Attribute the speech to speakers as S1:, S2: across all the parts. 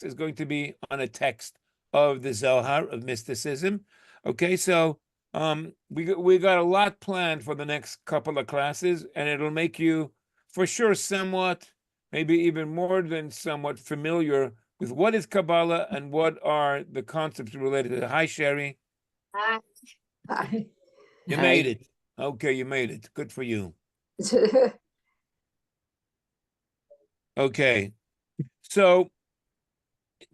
S1: is going to be on a text of the Zohar, of mysticism. Okay, so we got a lot planned for the next couple of classes, and it'll make you, for sure, somewhat, maybe even more than somewhat familiar with what is Kabbalah and what are the concepts related to it. Hi, Sherry.
S2: Hi.
S1: You made it. Okay, you made it. Good for you. Okay. So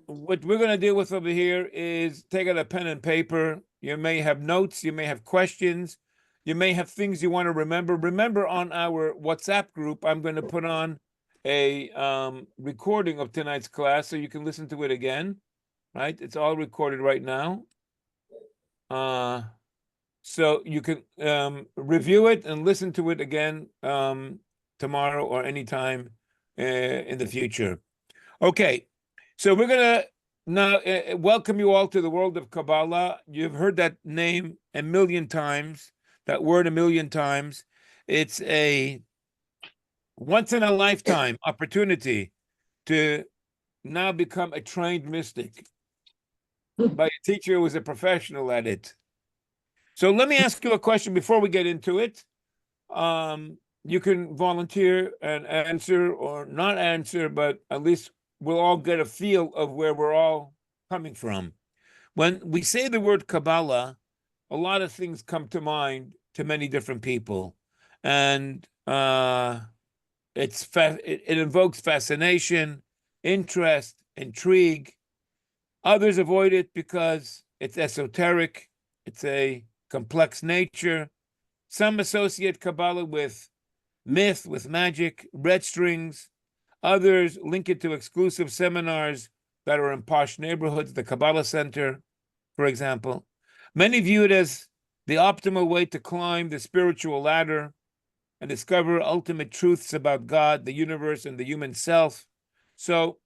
S1: what we're going to deal with over here is take out a pen and paper. You may have notes. You may have questions. You may have things you want to remember. Remember, on our WhatsApp group, I'm going to put on a recording of tonight's class so you can listen to it again, right? It's all recorded right now. So you can review it and listen to it again tomorrow or anytime in the future. Okay, so we're going to now welcome you all to the world of Kabbalah. You've heard that name a million times, that word a million times. It's a once-in-a-lifetime opportunity to now become a trained mystic by a teacher who was a professional at it. So let me ask you a question before we get into it. You can volunteer and answer or not answer, but at least we'll all get a feel of where we're all coming from. When we say the word Kabbalah, a lot of things come to mind to many different people. And it invokes fascination, interest, intrigue. Others avoid it because it's esoteric. It's a complex nature. Some associate Kabbalah with myth, with magic, red strings. Others link it to exclusive seminars that are in posh neighborhoods, the Kabbalah Center, for example. Many view it as the optimal way to climb the spiritual ladder and discover ultimate truths about God, the universe, and the human self. So,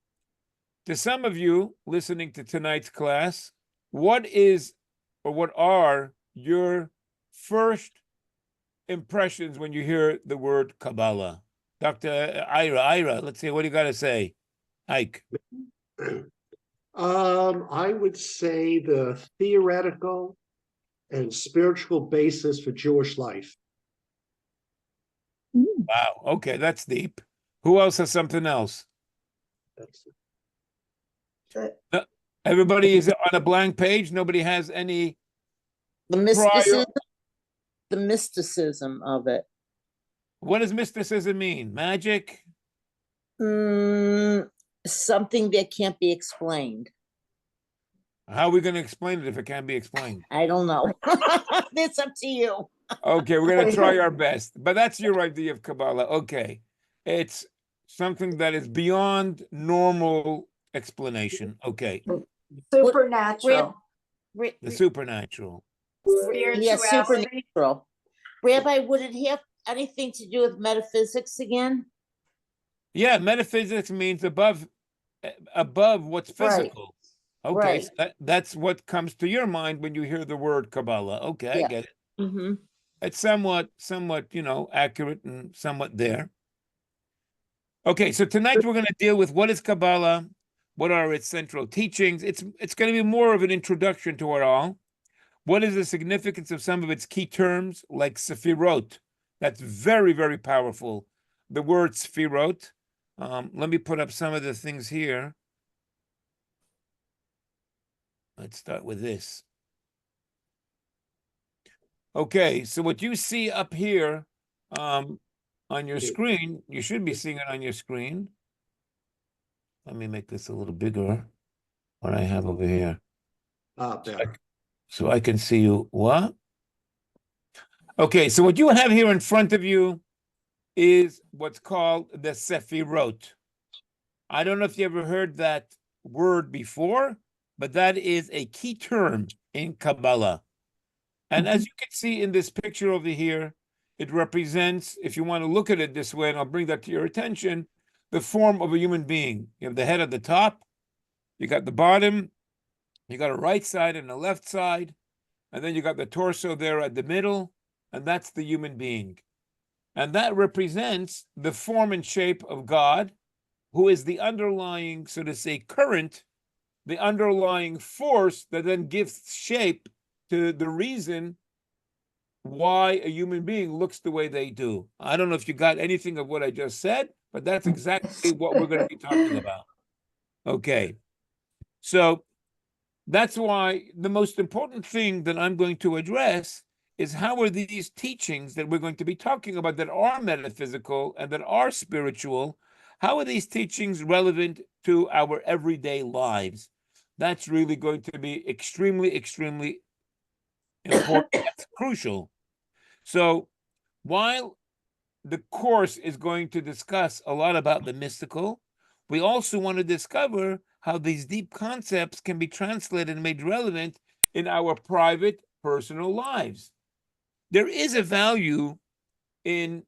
S1: to some of you listening to tonight's class, what are your first impressions when you hear the word Kabbalah? Dr. Ira, let's see, what do you got to say? Ike.
S3: I would say the theoretical and spiritual basis for Jewish life.
S1: Wow, okay, that's deep. Who else has something else? Everybody is on a blank page? Nobody has any
S2: The mysticism of it.
S1: What does mysticism mean? Magic?
S2: Something that can't be explained.
S1: How are we going to explain it if it can't be explained?
S2: I don't know. It's up to you.
S1: Okay, we're going to try our best. But that's your idea of Kabbalah. Okay. It's something that is beyond normal explanation. Okay.
S4: Supernatural.
S1: The supernatural.
S4: Spirituality.
S2: Yeah, supernatural. Rabbi, would it have anything to do with metaphysics again?
S1: Yeah, metaphysics means above what's physical.
S2: Right.
S1: Okay,
S2: Right.
S1: so that's what comes to your mind when you hear the word Kabbalah. Okay,
S2: Yeah.
S1: I get it.
S2: Mm-hmm.
S1: It's somewhat, accurate and somewhat there. Okay, so tonight we're going to deal with what is Kabbalah, what are its central teachings. It's going to be more of an introduction to it all. What is the significance of some of its key terms, like Sefirot? That's very, very powerful. The word Sefirot. Let me put up some of the things here. Let's start with this. Okay, so what you see up here on your screen, you should be seeing it on your screen. Let me make this a little bigger, what I have over here.
S3: There.
S1: So I can see you. What? Okay, so what you have here in front of you is what's called the Sefirot. I don't know if you ever heard that word before, but that is a key term in Kabbalah. And as you can see in this picture over here, it represents, if you want to look at it this way, and I'll bring that to your attention, the form of a human being. You have the head at the top, you got the bottom, you got a right side and a left side, and then you got the torso there at the middle, and that's the human being. And that represents the form and shape of God, who is the underlying, so to say, current the underlying force that then gives shape to the reason why a human being looks the way they do. I don't know if you got anything of what I just said, but that's exactly what we're going to be talking about. Okay. So that's why the most important thing that I'm going to address is how are these teachings that we're going to be talking about that are metaphysical and that are spiritual, how are these teachings relevant to our everyday lives? That's really going to be extremely, extremely important. That's crucial. So while the course is going to discuss a lot about the mystical, we also want to discover how these deep concepts can be translated and made relevant in our private, personal lives. There is a value in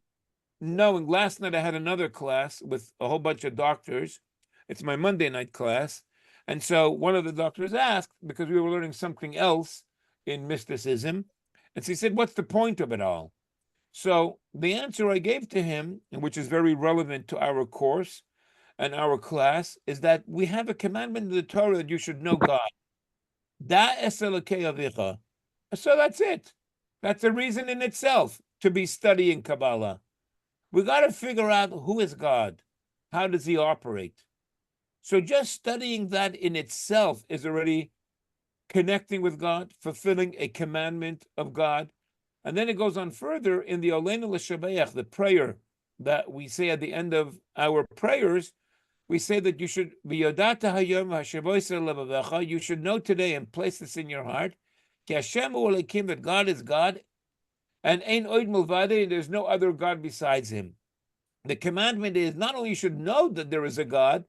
S1: knowing. Last night I had another class with a whole bunch of doctors. It's my Monday night class. And so one of the doctors asked, because we were learning something else in mysticism, and so he said, what's the point of it all? So the answer I gave to him, and which is very relevant to our course and our class, is that we have a commandment in the Torah that you should know God. Da es Elokei avicha. So that's it. That's a reason in itself to be studying Kabbalah. We got to figure out who is God. How does he operate? So just studying that in itself is already connecting with God, fulfilling a commandment of God. And then it goes on further in the Oleinu L'Shabeach, the prayer that we say at the end of our prayers. We say that you should be Yodata Hayom Hashevoyser Levavecha. You should know today and place this in your heart. Ki Hashem hu Elokim, that God is God, and Ein Oid Milvadeh, there's no other God besides Him. The commandment is not only you should know that there is a God,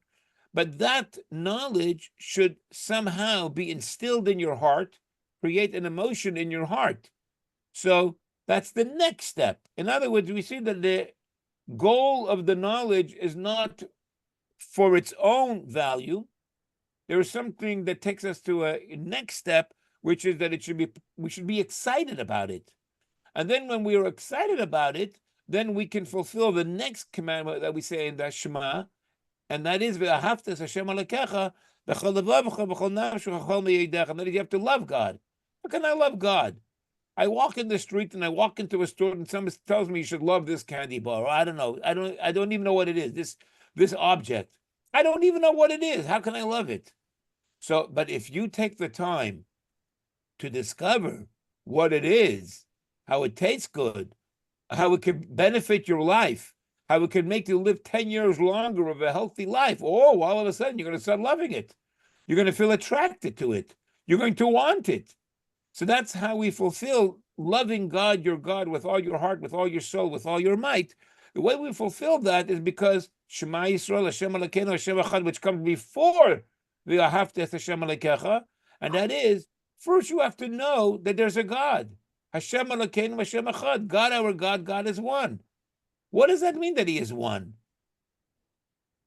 S1: but that knowledge should somehow be instilled in your heart, create an emotion in your heart. So that's the next step. In other words, we see that the goal of the knowledge is not for its own value. There is something that takes us to a next step, which is that we should be excited about it. And then when we are excited about it, then we can fulfill the next commandment that we say in the Shema, and that is V'ahavta Hashem Elokecha b'chol levavecha b'chol nafshecha b'chol me'yedecha. And that is, you have to love God. How can I love God? I walk in the street and I walk into a store and someone tells me you should love this candy bar. Or I don't know. I don't even know what it is. This object. I don't even know what it is. How can I love it? So, but if you take the time to discover what it is, how it tastes good, how it can benefit your life, how it can make you live 10 years longer of a healthy life, oh, all of a sudden you're going to start loving it. You're going to feel attracted to it. You're going to want it. So that's how we fulfill loving God, your God, with all your heart, with all your soul, with all your might. The way we fulfill that is because Shema Yisrael, Hashem Elokeinu, Hashem Echad, which comes before the Ahavta Hashem Elokecha, and that is, first you have to know that there's a God. Hashem Elokeinu, Hashem Echad. God, our God, God is one. What does that mean that He is one?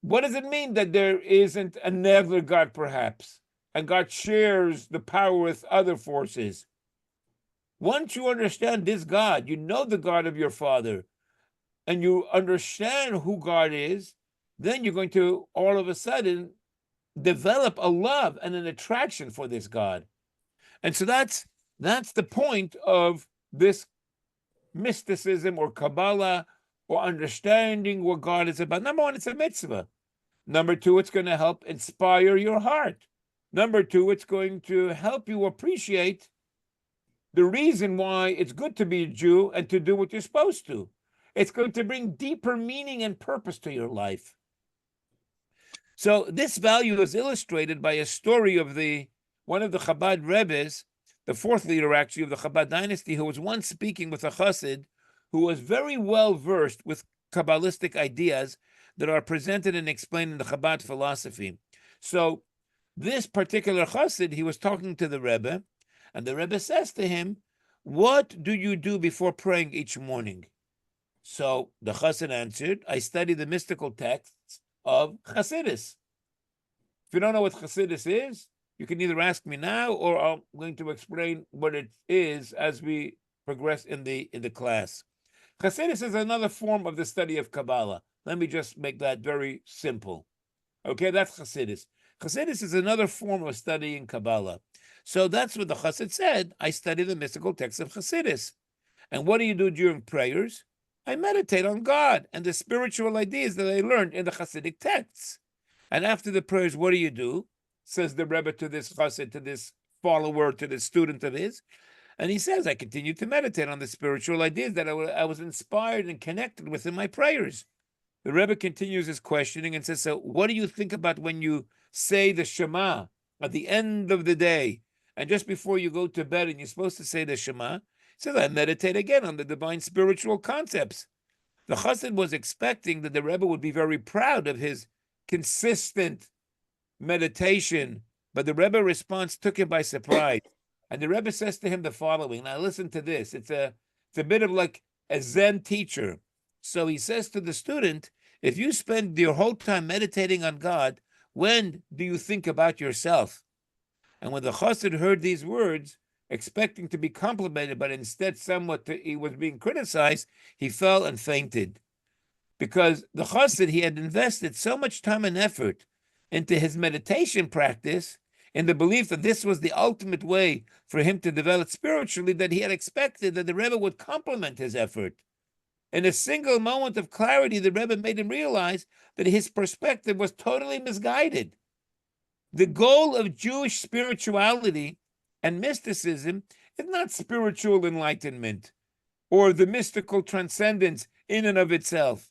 S1: What does it mean that there isn't another God, perhaps, and God shares the power with other forces? Once you understand this God, you know the God of your father, and you understand who God is, then you're going to all of a sudden develop a love and an attraction for this God. And so that's the point of this mysticism or Kabbalah or understanding what God is about. Number one, it's a mitzvah. Number two, it's going to help inspire your heart. Number two, it's going to help you appreciate the reason why it's good to be a Jew and to do what you're supposed to. It's going to bring deeper meaning and purpose to your life. So this value is illustrated by a story of one of the Chabad Rebbes, the fourth leader actually of the Chabad dynasty, who was once speaking with a Chassid who was very well versed with Kabbalistic ideas that are presented and explained in the Chabad philosophy. So this particular Chassid, he was talking to the Rebbe, and the Rebbe says to him, "What do you do before praying each morning?" So the Chassid answered, "I study the mystical texts of Chassidus." If you don't know what Chassidus is, you can either ask me now, or I'm going to explain what it is as we progress in the class. Chassidus is another form of the study of Kabbalah. Let me just make that very simple. Okay, that's Chassidus. Chassidus is another form of studying Kabbalah. So that's what the Chassid said. I study the mystical texts of Chassidus. And what do you do during prayers? I meditate on God and the spiritual ideas that I learned in the Hasidic texts. And after the prayers, what do? Says the Rebbe to this Chassid, to this follower, to this student of his. And he says, I continue to meditate on the spiritual ideas that I was inspired and connected with in my prayers. The Rebbe continues his questioning and says, so what do you think about when you say the Shema at the end of the day and just before you go to bed and you're supposed to say the Shema? He says, I meditate again on the divine spiritual concepts. The Chassid was expecting that the Rebbe would be very proud of his consistent meditation, but the Rebbe response took him by surprise. And the Rebbe says to him the following. Now listen to this. It's a bit of like a Zen teacher. So he says to the student, if you spend your whole time meditating on God, when do you think about yourself? And when the Chassid heard these words, expecting to be complimented, but instead he was being criticized, he fell and fainted. Because the Chassid, he had invested so much time and effort into his meditation practice in the belief that this was the ultimate way for him to develop spiritually, that he had expected that the Rebbe would compliment his effort. In a single moment of clarity, the Rebbe made him realize that his perspective was totally misguided. The goal of Jewish spirituality and mysticism is not spiritual enlightenment or the mystical transcendence in and of itself.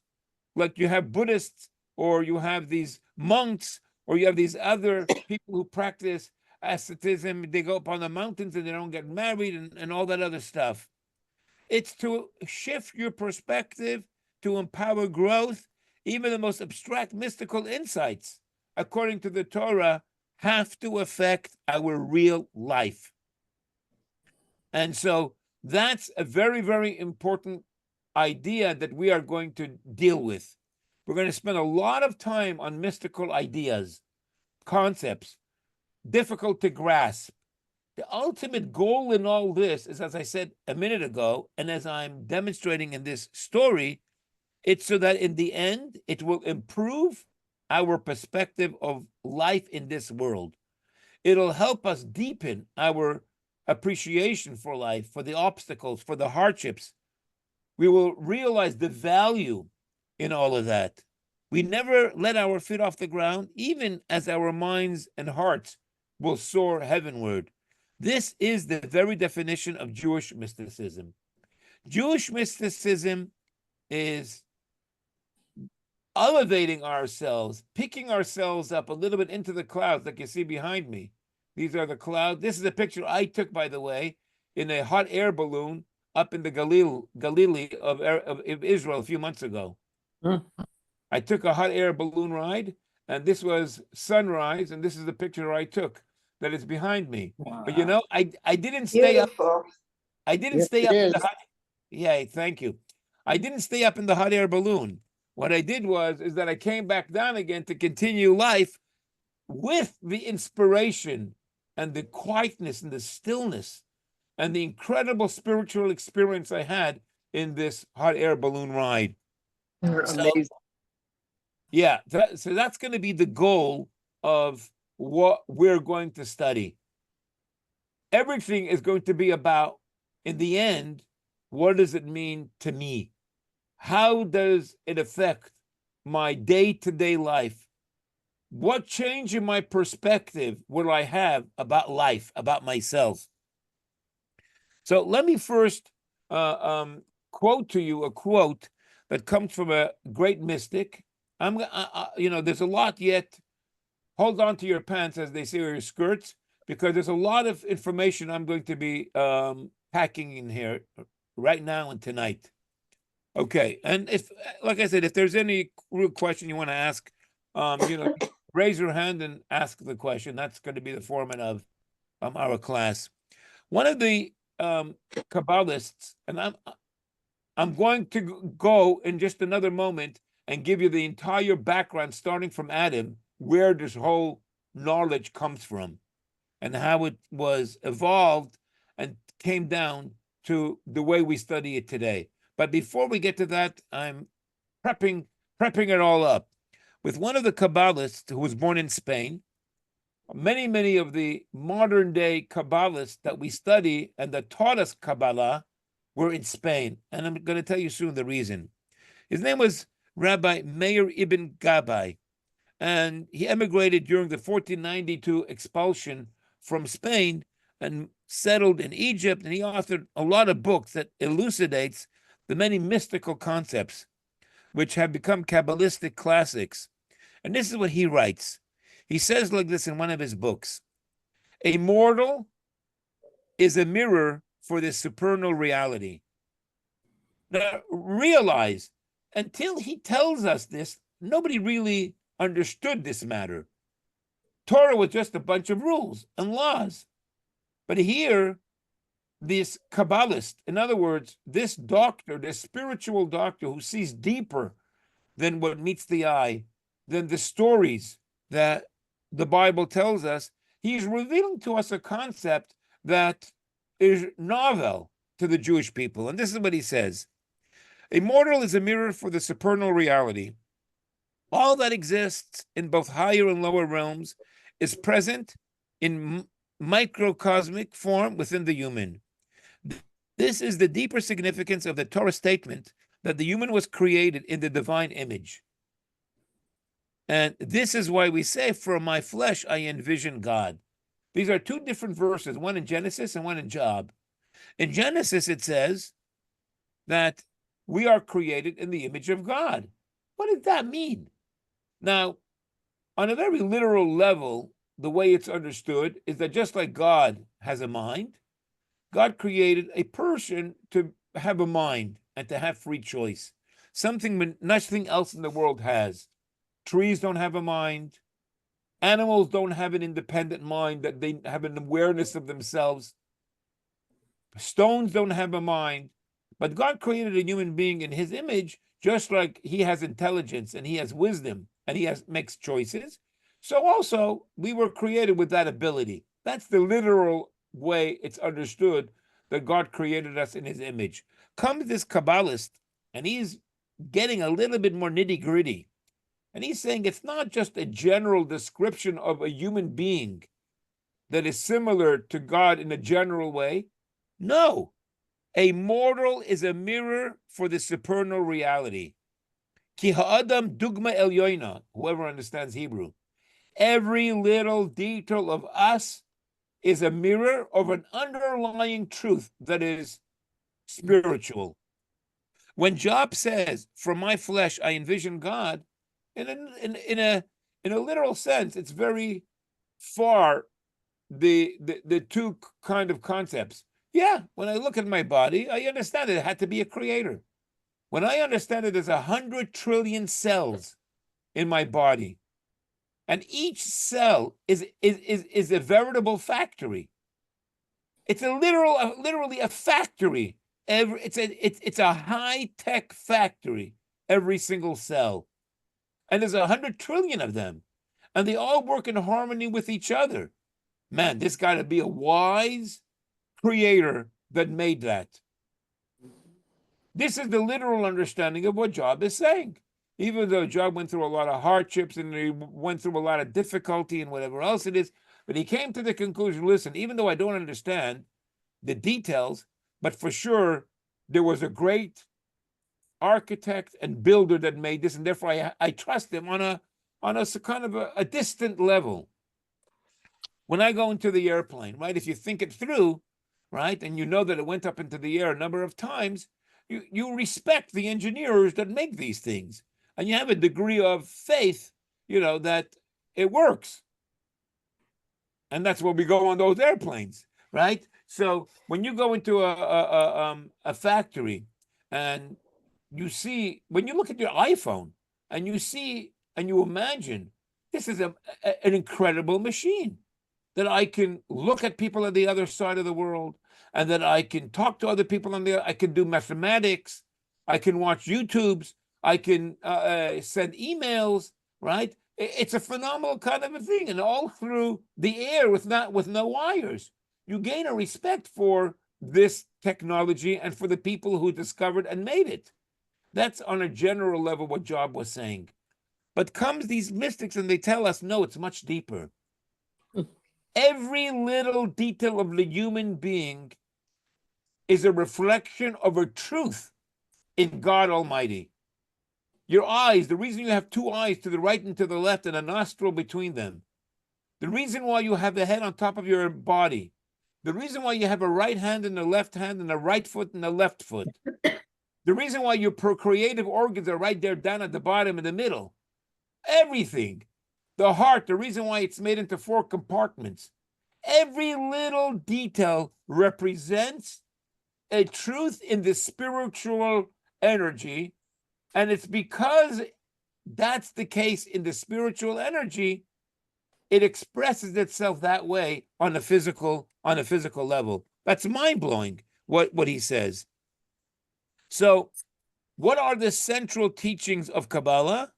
S1: Like you have Buddhists, or you have these monks, or you have these other people who practice asceticism. They go up on the mountains and they don't get married and all that other stuff. It's to shift your perspective, to empower growth. Even the most abstract mystical insights, according to the Torah, have to affect our real life. And so that's a very, very important idea that we are going to deal with. We're going to spend a lot of time on mystical ideas, concepts, difficult to grasp. The ultimate goal in all this is, as I said a minute ago, and as I'm demonstrating in this story, it's so that in the end, it will improve our perspective of life in this world. It'll help us deepen our appreciation for life, for the obstacles, for the hardships. We will realize the value in all of that. We never let our feet off the ground, even as our minds and hearts will soar heavenward. This is the very definition of Jewish mysticism. Jewish mysticism is elevating ourselves, picking ourselves up a little bit into the clouds, like you see behind me. These are the clouds. This is a picture I took, by the way, in a hot air balloon up in the Galilee of Israel a few months ago. I took a hot air balloon ride, and this was sunrise, and this is the picture I took that is behind me.
S4: Wow.
S1: But you know, I didn't stay up.
S4: Beautiful.
S1: I didn't
S2: Yes,
S1: stay
S2: it
S1: up in
S2: is.
S1: the hot. Yeah, thank you. I didn't stay up in the hot air balloon. What I did is that I came back down again to continue life with the inspiration and the quietness and the stillness and the incredible spiritual experience I had in this hot air balloon ride.
S2: Amazing.
S1: Yeah, so that's going to be the goal of what we're going to study. Everything is going to be about, in the end, what does it mean to me? How does it affect my day-to-day life? What change in my perspective will I have about life, about myself? So let me first quote to you a quote that comes from a great mystic. There's a lot yet. Hold on to your pants, as they say, or your skirts, because there's a lot of information I'm going to be packing in here right now and tonight. Okay, and if, like I said, if there's any real question you want to ask, raise your hand and ask the question. That's going to be the format of our class. One of the Kabbalists, and I'm going to go in just another moment and give you the entire background, starting from Adam, where this whole knowledge comes from and how it was evolved and came down to the way we study it today. But before we get to that, I'm prepping it all up with one of the Kabbalists who was born in Spain. Many of the modern day Kabbalists that we study and that taught us Kabbalah were in Spain. And I'm going to tell you soon the reason. His name was Rabbi Meir ibn Gabbai, and he emigrated during the 1492 expulsion from Spain and settled in Egypt. And he authored a lot of books that elucidates the many mystical concepts which have become Kabbalistic classics. And this is what he writes. He says like this in one of his books: a mortal is a mirror for the supernal reality. Now, realize, until he tells us this, nobody really understood this matter. Torah was just a bunch of rules and laws. But here, this Kabbalist, in other words, this doctor, this spiritual doctor who sees deeper than what meets the eye, than the stories that the Bible tells us, he's revealing to us a concept that is novel to the Jewish people. And this is what he says: a mortal is a mirror for the supernal reality. All that exists in both higher and lower realms is present in microcosmic form within the human. This is the deeper significance of the Torah statement that the human was created in the divine image. And this is why we say, "For my flesh I envision God." These are two different verses, one in Genesis and one in Job. In Genesis, it says that we are created in the image of God. What does that mean? Now, on a very literal level, the way it's understood is that just like God has a mind, God created a person to have a mind and to have free choice, something nothing else in the world has. Trees don't have a mind. Animals don't have an independent mind, that they have an awareness of themselves. Stones don't have a mind. But God created a human being in his image, just like he has intelligence and he has wisdom and he makes choices. So also we were created with that ability. That's the literal way it's understood, that God created us in his image. Comes this Kabbalist, and he's getting a little bit more nitty-gritty. And he's saying it's not just a general description of a human being that is similar to God in a general way. No, a mortal is a mirror for the supernal reality. Ki ha'adam dugma elyoina, whoever understands Hebrew. Every little detail of us is a mirror of an underlying truth that is spiritual. When Job says, "For my flesh I envision God," in a literal sense, it's very far the two kind of concepts. Yeah, when I look at my body, I understand it had to be a creator. When I understand that there's 100 trillion cells in my body, and each cell is a veritable factory. It's literally a factory. It's a high-tech factory, every single cell. And there's 100 trillion of them. And they all work in harmony with each other. Man, this got to be a wise creator that made that. This is the literal understanding of what Job is saying. Even though Job went through a lot of hardships and he went through a lot of difficulty and whatever else it is, but he came to the conclusion, listen, even though I don't understand the details, but for sure there was a great architect and builder that made this, and therefore I trust him on a kind of a distant level. When I go into the airplane, right, if you think it through, right, and you know that it went up into the air a number of times, you respect the engineers that make these things, and you have a degree of faith, that it works. And that's where we go on those airplanes, right? So when you go into a factory and you see, when you look at your iPhone and you see and you imagine, this is an incredible machine, that I can look at people on the other side of the world, and that I can talk to other people I can do mathematics, I can watch YouTubes, I can send emails, right? It's a phenomenal kind of a thing, and all through the air with no wires. You gain a respect for this technology and for the people who discovered and made it. That's on a general level what Job was saying. But comes these mystics and they tell us, no, it's much deeper. Every little detail of the human being is a reflection of a truth in God Almighty. Your eyes, the reason you have two eyes to the right and to the left and a nostril between them, the reason why you have the head on top of your body, the reason why you have a right hand and a left hand and a right foot and a left foot, the reason why your procreative organs are right there down at the bottom in the middle, everything, the heart, the reason why it's made into 4 compartments, every little detail represents a truth in the spiritual energy. And it's because that's the case in the spiritual energy, it expresses itself that way on a physical level. That's mind-blowing what he says. So what are the central teachings of Kabbalah?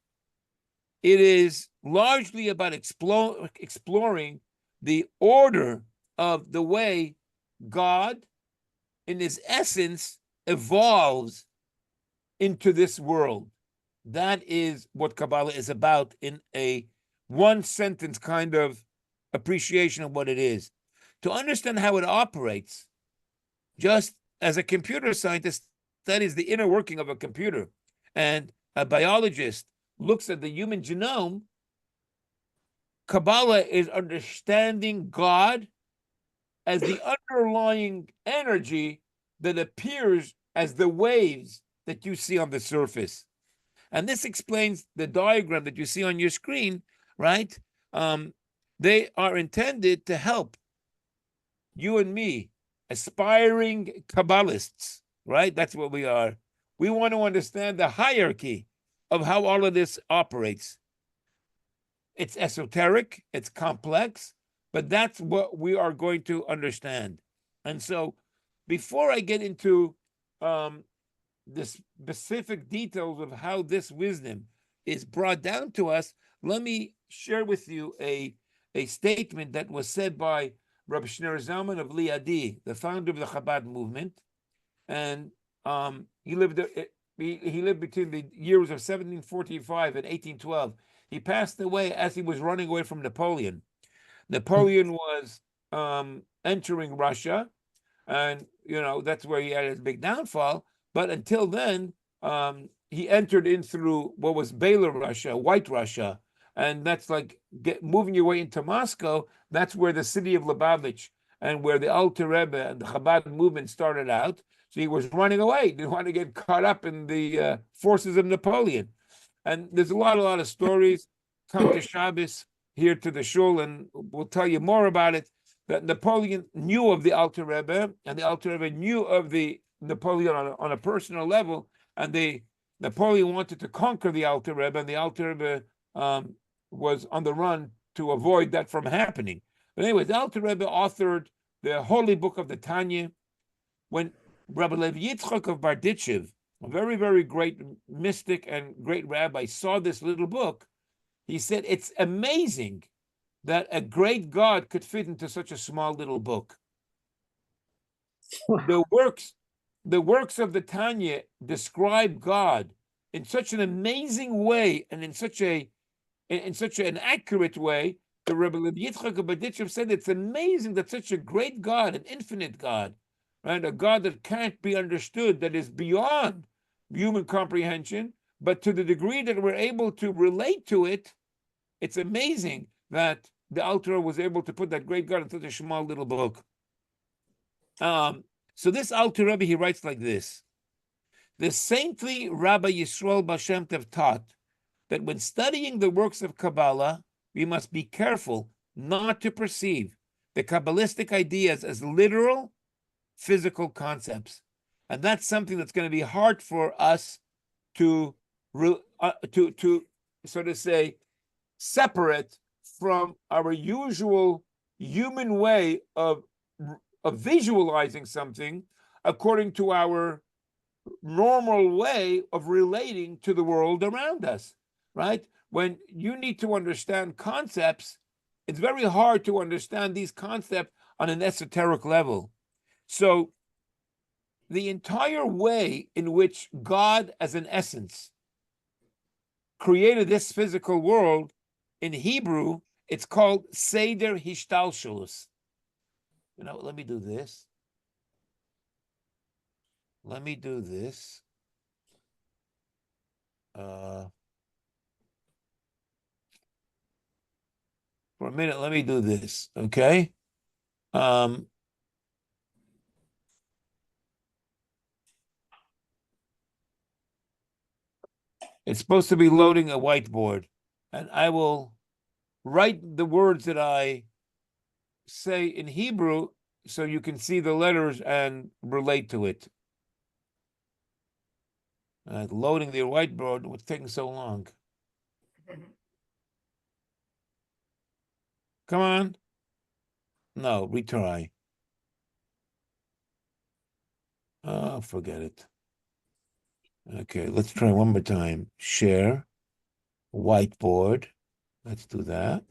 S1: It is largely about exploring the order of the way God, in his essence, evolves into this world. That is what Kabbalah is about in a one-sentence kind of appreciation of what it is. To understand how it operates, just as a computer scientist studies the inner working of a computer, and a biologist looks at the human genome, Kabbalah is understanding God as the underlying energy that appears as the waves that you see on the surface. And this explains the diagram that you see on your screen, right? They are intended to help you and me, aspiring Kabbalists, right? That's what we are. We want to understand the hierarchy of how all of this operates. It's esoteric, it's complex, but that's what we are going to understand. And so before I get into the specific details of how this wisdom is brought down to us, let me share with you a statement that was said by Rabbi Shneur Zalman of Liadi, the founder of the Chabad movement. And he lived between the years of 1745 and 1812. He passed away as he was running away from Napoleon. Napoleon was entering Russia, and that's where he had his big downfall. But until then, he entered in through what was Belar Russia, White Russia, and that's like moving your way into Moscow. That's where the city of Lubavitch and where the Alter Rebbe and the Chabad movement started out. So he was running away. He didn't want to get caught up in the forces of Napoleon. And there's a lot of stories. Come to Shabbos here to the shul, and we'll tell you more about it. That Napoleon knew of the Alter Rebbe, and the Alter Rebbe knew of the Napoleon on a personal level, and Napoleon wanted to conquer the Alter Rebbe, and the Alter Rebbe was on the run to avoid that from happening. But anyway, the Alter Rebbe authored the Holy Book of the Tanya. When Rabbi Levi Yitzchak of Barditchev, a very, very great mystic and great rabbi, saw this little book, he said, it's amazing that a great God could fit into such a small little book. The works of the Tanya describe God in such an amazing way and in such an accurate way. The Rabbi Yitzchak of Barditchev said it's amazing that such a great God, an infinite God, right, a God that can't be understood, that is beyond human comprehension, but to the degree that we're able to relate to it, it's amazing that the Alter was able to put that great God in such a small little book. So this Alter Rebbe, he writes like this: the saintly Rabbi Yisrael Baal Shem Tov taught that when studying the works of Kabbalah, we must be careful not to perceive the Kabbalistic ideas as literal, physical concepts. And that's something that's going to be hard for us to sort of say, separate from our usual human way of visualizing something according to our normal way of relating to the world around us, right? When you need to understand concepts, it's very hard to understand these concepts on an esoteric level. So the entire way in which God as an essence created this physical world in Hebrew it's called Seder Hishtalshelus. You know, let me do this. Let me do this. For a minute, let me do this, okay? It's supposed to be loading a whiteboard, and I will write the words that I say in Hebrew so you can see the letters and relate to it. Loading the whiteboard was taking so long. Come on. No, retry. Oh, forget it. Okay, let's try one more time. Share, whiteboard. Let's do that.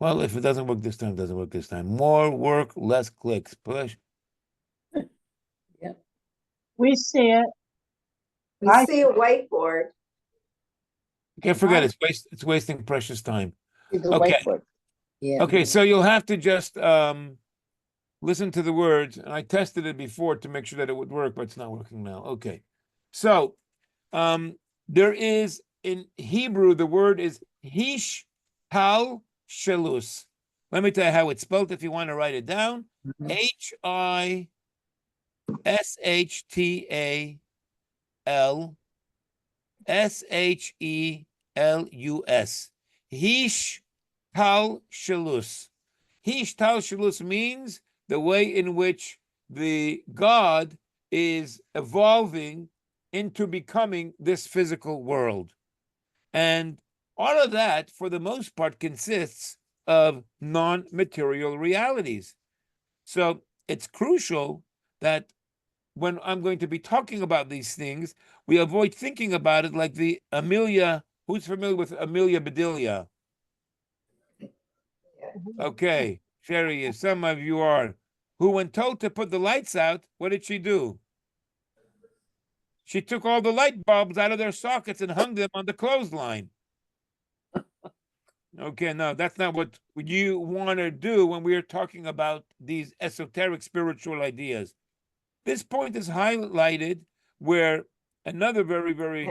S1: Well, if it doesn't work this time, it doesn't work this time. More work, less clicks. Push.
S5: We see it.
S4: We see a whiteboard.
S1: Can't forget, it's wasting precious time.
S2: The
S1: Okay.
S2: whiteboard. Yeah.
S1: Okay, so you'll have to just listen to the words. And I tested it before to make sure that it would work, but it's not working now. Okay. So there is in Hebrew, the word is hish tal shelus. Let me tell you how it's spelled if you want to write it down. HISHTAL SHELUS. Hish tal shelus. Hish tal shelus means the way in which the God is evolving into becoming this physical world. And all of that, for the most part, consists of non-material realities. So it's crucial that when I'm going to be talking about these things, we avoid thinking about it like the Amelia. Who's familiar with Amelia Bedelia? Okay, Sherry, some of you are. Who, when told to put the lights out, what did she do? She took all the light bulbs out of their sockets and hung them on the clothesline. Okay, no, that's not what you want to do when we are talking about these esoteric spiritual ideas. This point is highlighted where another very, very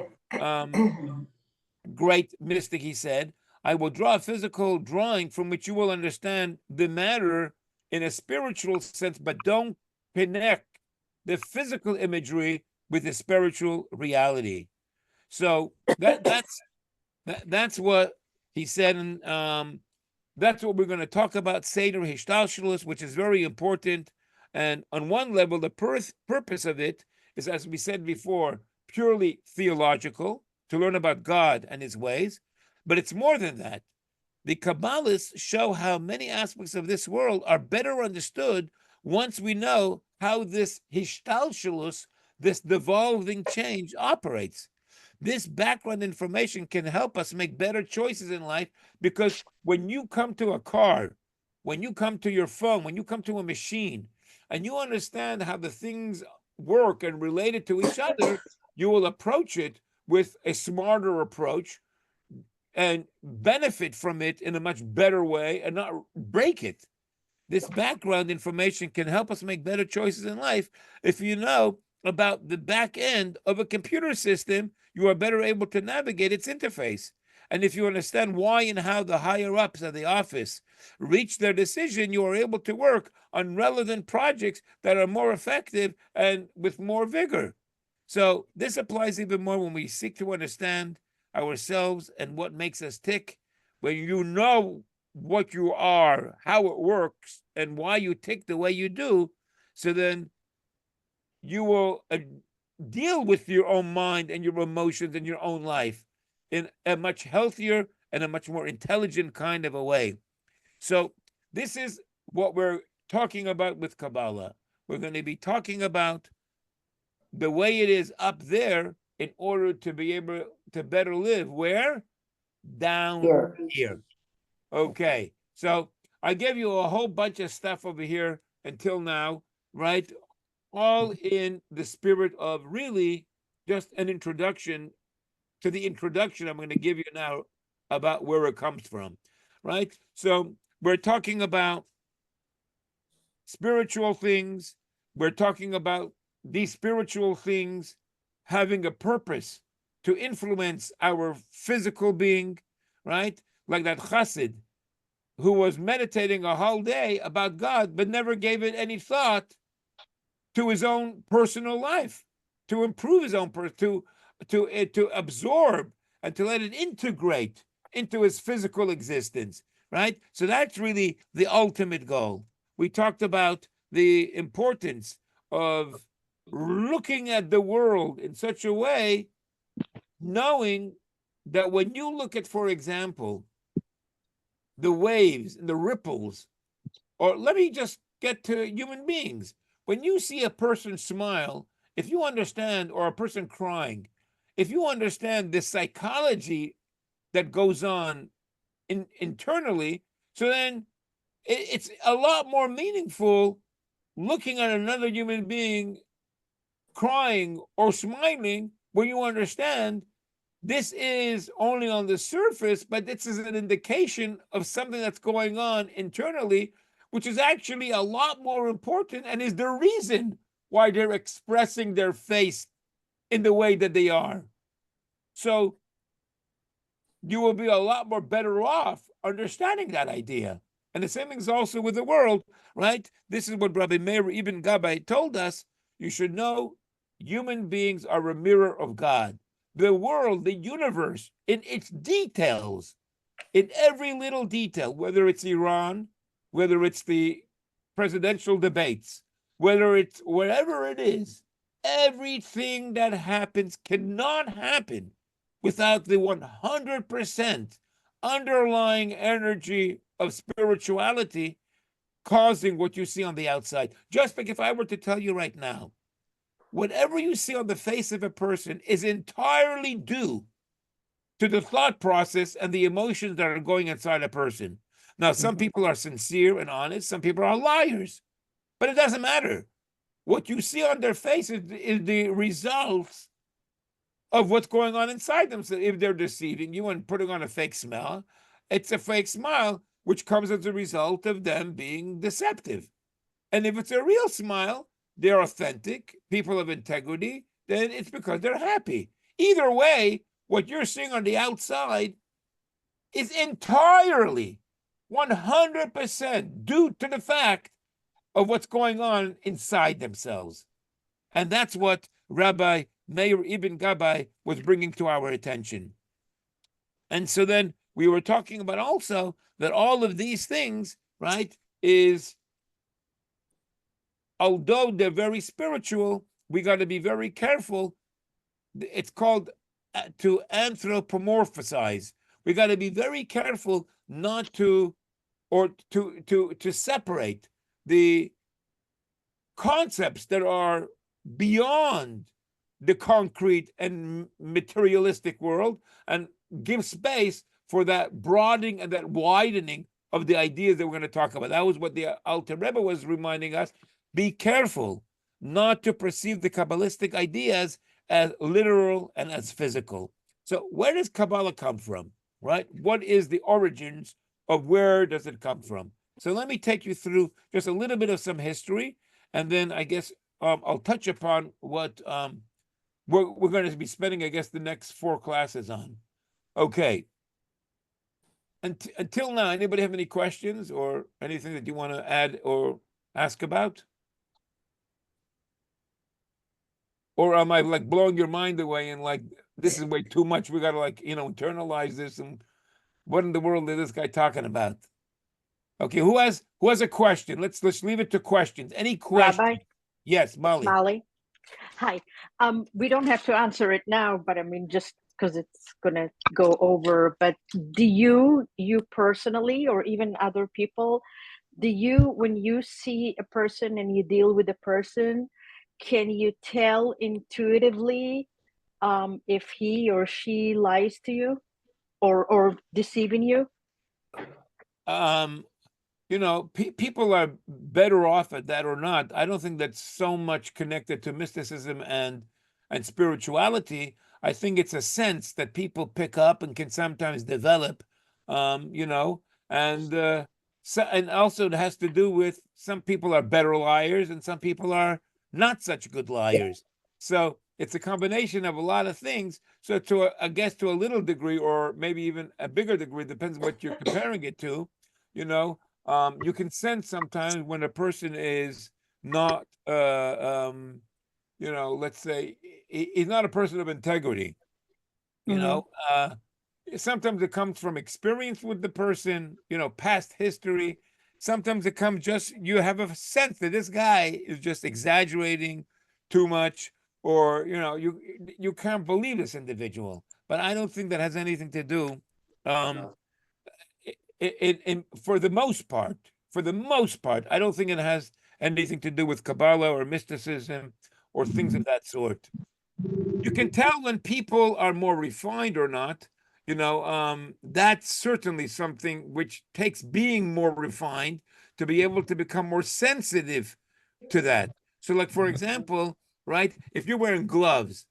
S1: great mystic, he said, I will draw a physical drawing from which you will understand the matter in a spiritual sense, but don't connect the physical imagery with the spiritual reality. So that's what he said, and that's what we're going to talk about, Seder Hishtalshelus, which is very important. And on one level, the purpose of it is, as we said before, purely theological, to learn about God and his ways. But it's more than that. The Kabbalists show how many aspects of this world are better understood once we know how this Hishtalshelus, this devolving change, operates. This background information can help us make better choices in life, because when you come to a car, when you come to your phone, when you come to a machine, and you understand how the things work and related to each other, you will approach it with a smarter approach and benefit from it in a much better way and not break it. This background information can help us make better choices in life. If you know about the back end of a computer system, you are better able to navigate its interface. And if you understand why and how the higher-ups of the office reach their decision, you are able to work on relevant projects that are more effective and with more vigor. So this applies even more when we seek to understand ourselves and what makes us tick. When you know what you are, how it works, and why you tick the way you do, so then you will deal with your own mind and your emotions and your own life in a much healthier and a much more intelligent kind of a way. So this is what we're talking about with Kabbalah. We're going to be talking about the way it is up there in order to be able to better live. Where? Down here. Okay. So I gave you a whole bunch of stuff over here until now, right? All in the spirit of really just an introduction to the introduction I'm going to give you now about where it comes from, right? So we're talking about spiritual things. We're talking about these spiritual things having a purpose to influence our physical being, right? Like that chassid who was meditating a whole day about God, but never gave it any thought to his own personal life, to improve his own to absorb and to let it integrate into his physical existence, right? So that's really the ultimate goal. We talked about the importance of looking at the world in such a way, knowing that when you look at, for example, the waves and the ripples, or let me just get to human beings. When you see a person smile, if you understand, or a person crying, if you understand the psychology that goes on internally, so then it's a lot more meaningful looking at another human being crying or smiling when you understand this is only on the surface, but this is an indication of something that's going on internally, which is actually a lot more important and is the reason why they're expressing their face in the way that they are. So you will be a lot more better off understanding that idea. And the same thing is also with the world, right? This is what Rabbi Meir Ibn Gabbai told us. You should know human beings are a mirror of God. The world, the universe, in its details, in every little detail, whether it's Iran, whether it's the presidential debates, whether it's whatever it is, everything that happens cannot happen without the 100% underlying energy of spirituality causing what you see on the outside. Just like if I were to tell you right now, whatever you see on the face of a person is entirely due to the thought process and the emotions that are going inside a person. Now, some people are sincere and honest, some people are liars, but it doesn't matter. What you see on their face is the results of what's going on inside them. So if they're deceiving you and putting on a fake smile, it's a fake smile, which comes as a result of them being deceptive. And if it's a real smile, they're authentic, people of integrity, then it's because they're happy. Either way, what you're seeing on the outside is entirely 100% due to the fact of what's going on inside themselves. And that's what Rabbi Meir Ibn Gabbai was bringing to our attention. And so then we were talking about also that all of these things, right, is, although they're very spiritual, we got to be very careful. It's called to anthropomorphize. We got to be very careful not to, or to separate the concepts that are beyond the concrete and materialistic world and give space for that broadening and that widening of the ideas that we're going to talk about. That was what the Alter Rebbe was reminding us. Be careful not to perceive the Kabbalistic ideas as literal and as physical. So where does Kabbalah come from, right? What is the origins of where does it come from? So let me take you through just a little bit of some history, and then I guess I'll touch upon what we're going to be spending, I guess, the next 4 classes on. Okay. Until now, anybody have any questions or anything that you want to add or ask about? Or am I like blowing your mind away and like, this is way too much, we got to like, internalize this, and what in the world is this guy talking about? Okay, who has a question? Let's leave it to questions. Any questions?
S5: Rabbi?
S1: Yes, Molly.
S5: Molly? Hi. We don't have to answer it now, but I mean, just because it's gonna go over, but do you personally, or even other people, when you see a person and you deal with a person, can you tell intuitively if he or she lies to you or deceiving you?
S1: People are better off at that or not. I don't think that's so much connected to mysticism and spirituality. I think it's a sense that people pick up and can sometimes develop, and and also it has to do with some people are better liars and some people are not such good liars. So it's a combination of a lot of things. So I guess to a little degree, or maybe even a bigger degree, depends what you're comparing it to, you can sense sometimes when a person is not, let's say he's not a person of integrity, sometimes it comes from experience with the person, past history. Sometimes it comes just, you have a sense that this guy is just exaggerating too much, or, you can't believe this individual. But I don't think that has anything to do, for the most part, I don't think it has anything to do with Kabbalah or mysticism or things of that sort. You can tell when people are more refined or not. That's certainly something which takes being more refined to be able to become more sensitive to that. So, like, for example, right, if you're wearing gloves,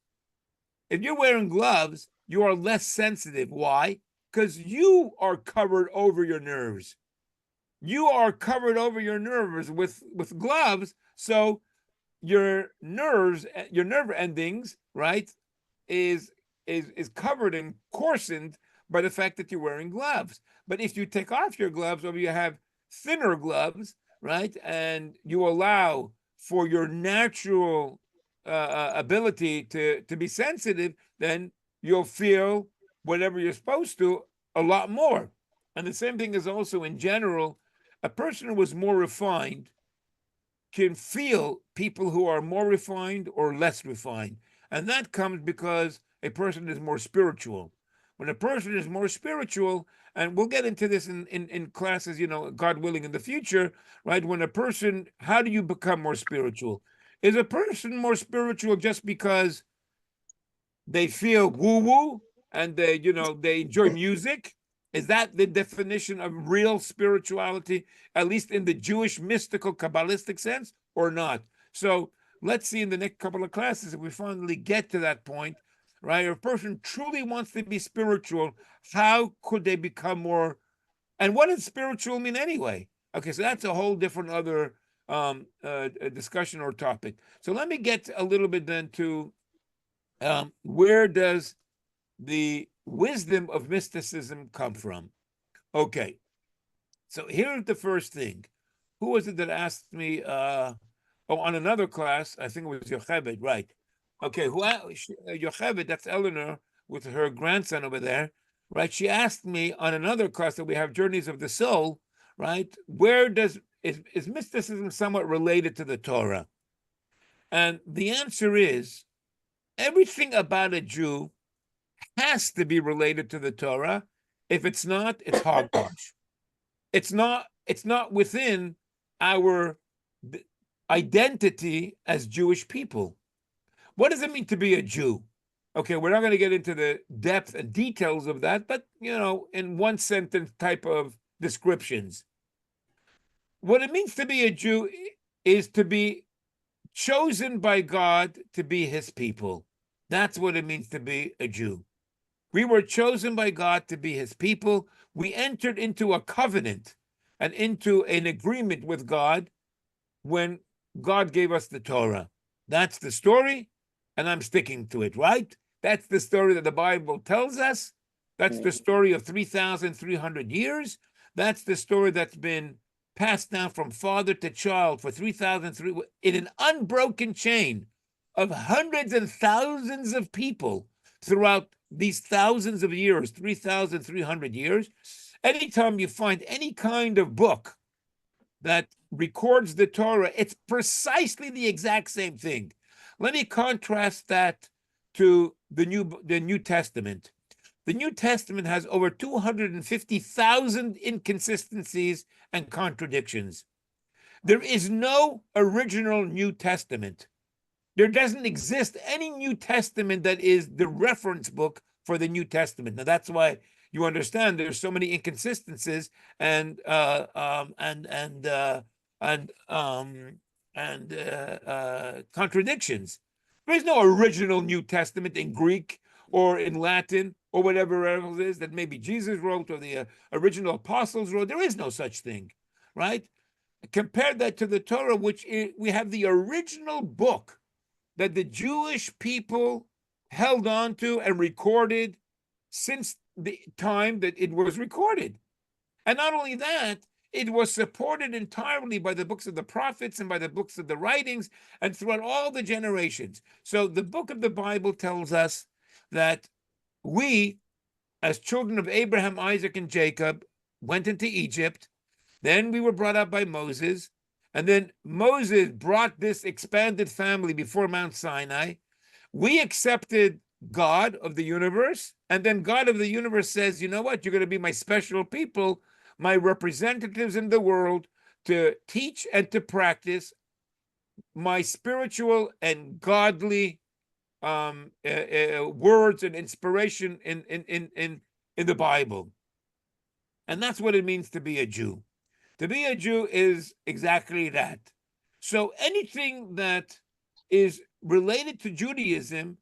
S1: you are less sensitive. Why? Because you are covered over your nerves. You are covered over your nerves with gloves. So your nerves, your nerve endings, right, is covered and coarsened by the fact that you're wearing gloves. But if you take off your gloves, or you have thinner gloves, right, and you allow for your natural ability to be sensitive, then you'll feel whatever you're supposed to a lot more. And the same thing is also in general. A person who is more refined can feel people who are more refined or less refined. And that comes because a person is more spiritual. When a person is more spiritual, and we'll get into this in classes, God willing, in the future, right? When a person, how do you become more spiritual? Is a person more spiritual just because they feel woo-woo and they enjoy music? Is that the definition of real spirituality, at least in the Jewish mystical Kabbalistic sense, or not? So let's see in the next couple of classes if we finally get to that point, right? If a person truly wants to be spiritual, how could they become more? And what does spiritual mean anyway? Okay, so that's a whole different other discussion or topic. So let me get a little bit then to where does the wisdom of mysticism come from? Okay, so here's the first thing. Who was it that asked me? On another class, I think it was Yocheved, right? Okay, Yocheved, that's Eleanor with her grandson over there, right? She asked me on another class that we have Journeys of the Soul, right? Where is mysticism somewhat related to the Torah? And the answer is everything about a Jew has to be related to the Torah. If it's not, it's hogwash. It's not within our identity as Jewish people. What does it mean to be a Jew? Okay, we're not going to get into the depth and details of that, but in one sentence type of descriptions. What it means to be a Jew is to be chosen by God to be his people. That's what it means to be a Jew. We were chosen by God to be his people. We entered into a covenant and into an agreement with God when God gave us the Torah. That's the story, and I'm sticking to it, right? That's the story that the Bible tells us. That's the story of 3,300 years. That's the story that's been passed down from father to child for 3,300 in an unbroken chain of hundreds and thousands of people throughout these thousands of years, 3,300 years. Anytime you find any kind of book that records the Torah, it's precisely the exact same thing. Let me contrast that to the New Testament. The New Testament has over 250,000 inconsistencies and contradictions. There is no original New Testament. There doesn't exist any New Testament that is the reference book for the New Testament. Now that's why you understand there's so many inconsistencies and contradictions. There is no original New Testament in Greek or in Latin, or whatever else it is that maybe Jesus wrote or the original apostles wrote. There is no such thing, right? Compare that to the Torah, we have the original book that the Jewish people held on to and recorded since the time that it was recorded. And not only that, it was supported entirely by the books of the prophets and by the books of the writings and throughout all the generations. So the book of the Bible tells us that we, as children of Abraham, Isaac, and Jacob, went into Egypt. Then we were brought up by Moses. And then Moses brought this expanded family before Mount Sinai. We accepted God of the universe. And then God of the universe says, you know what? You're going to be my special people, my representatives in the world, to teach and to practice my spiritual and godly words and inspiration in the Bible. And that's what it means to be a Jew. To be a Jew is exactly that. So anything that is related to Judaism